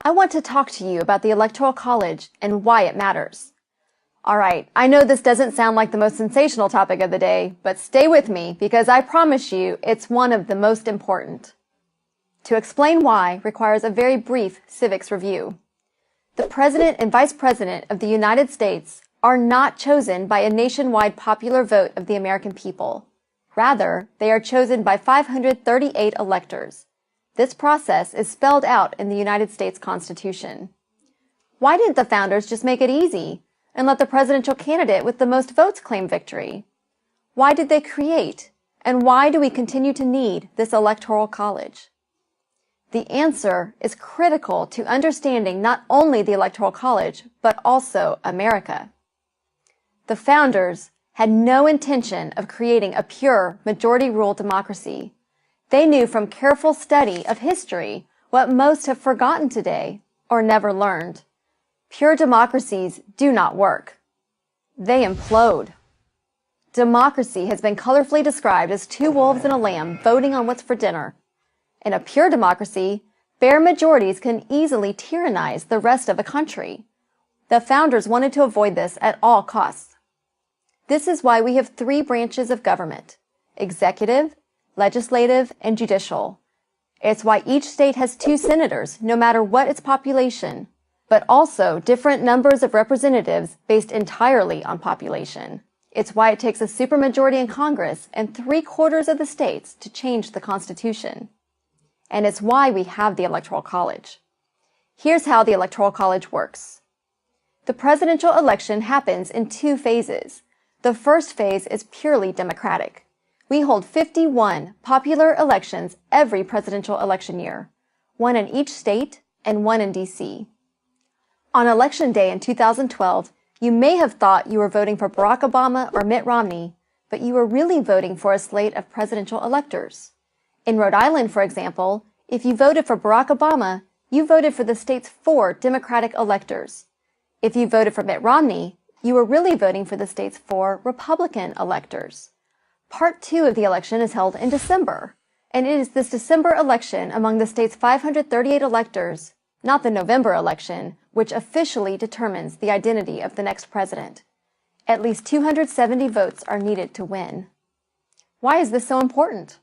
I want to talk to you about the Electoral College and why it matters. All right, I know this doesn't sound like the most sensational topic of the day, but stay with me because I promise you it's one of the most important. To explain why requires a very brief civics review. The President and Vice President of the United States are not chosen by a nationwide popular vote of the American people. Rather, they are chosen by 538 electors. This process is spelled out in the United States Constitution. Why didn't the founders just make it easy and let the presidential candidate with the most votes claim victory? Why did they create, and why do we continue to need this Electoral College? The answer is critical to understanding not only the Electoral College, but also America. The founders had no intention of creating a pure majority rule democracy. They knew from careful study of history what most have forgotten today or never learned. Pure democracies do not work. They implode. Democracy has been colorfully described as two wolves and a lamb voting on what's for dinner. In a pure democracy, bare majorities can easily tyrannize the rest of the country. The founders wanted to avoid this at all costs. This is why we have three branches of government: executive, legislative, and judicial. It's why each state has 2 senators, no matter what its population, but also different numbers of representatives based entirely on population. It's why it takes a supermajority in Congress and 3/4 of the states to change the Constitution. And it's why we have the Electoral College. Here's how the Electoral College works. The presidential election happens in 2 phases. The first phase is purely democratic. We hold 51 popular elections every presidential election year, 1 in each state and 1 in D.C. On Election Day in 2012, you may have thought you were voting for Barack Obama or Mitt Romney, but you were really voting for a slate of presidential electors. In Rhode Island, for example, if you voted for Barack Obama, you voted for the state's 4 Democratic electors. If you voted for Mitt Romney, you were really voting for the state's 4 Republican electors. Part 2 of the election is held in December, and it is this December election among the state's 538 electors, not the November election, which officially determines the identity of the next president. At least 270 votes are needed to win. Why is this so important?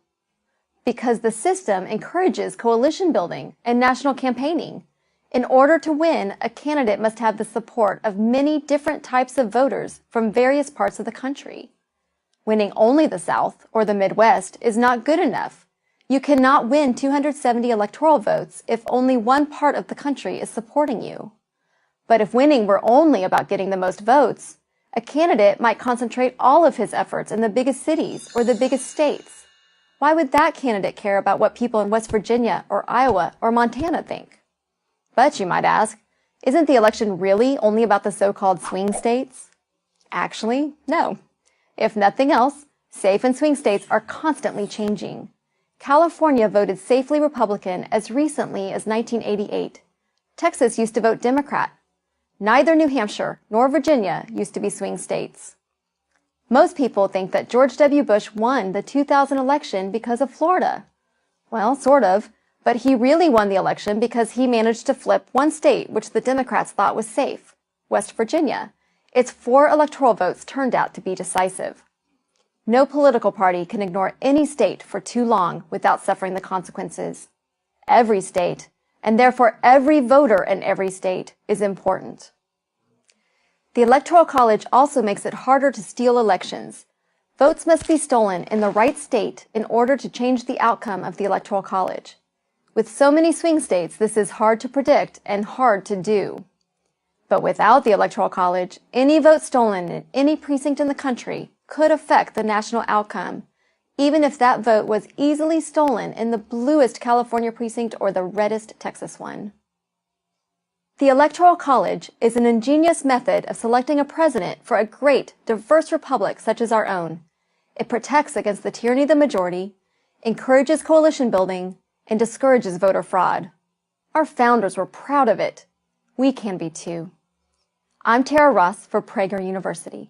Because the system encourages coalition building and national campaigning. In order to win, a candidate must have the support of many different types of voters from various parts of the country. Winning only the South or the Midwest is not good enough. You cannot win 270 electoral votes if only one part of the country is supporting you. But if winning were only about getting the most votes, a candidate might concentrate all of his efforts in the biggest cities or the biggest states. Why would that candidate care about what people in West Virginia or Iowa or Montana think? But you might ask, isn't the election really only about the so-called swing states? Actually, no. If nothing else, safe and swing states are constantly changing. California voted safely Republican as recently as 1988. Texas used to vote Democrat. Neither New Hampshire nor Virginia used to be swing states. Most people think that George W. Bush won the 2000 election because of Florida. Well, sort of, but he really won the election because he managed to flip one state which the Democrats thought was safe, West Virginia. Its 4 electoral votes turned out to be decisive. No political party can ignore any state for too long without suffering the consequences. Every state, and therefore every voter in every state, is important. The Electoral College also makes it harder to steal elections. Votes must be stolen in the right state in order to change the outcome of the Electoral College. With so many swing states, this is hard to predict and hard to do. But without the Electoral College, any vote stolen in any precinct in the country could affect the national outcome, even if that vote was easily stolen in the bluest California precinct or the reddest Texas one. The Electoral College is an ingenious method of selecting a president for a great, diverse republic such as our own. It protects against the tyranny of the majority, encourages coalition building, and discourages voter fraud. Our founders were proud of it. We can be too. I'm Tara Ross for Prager University.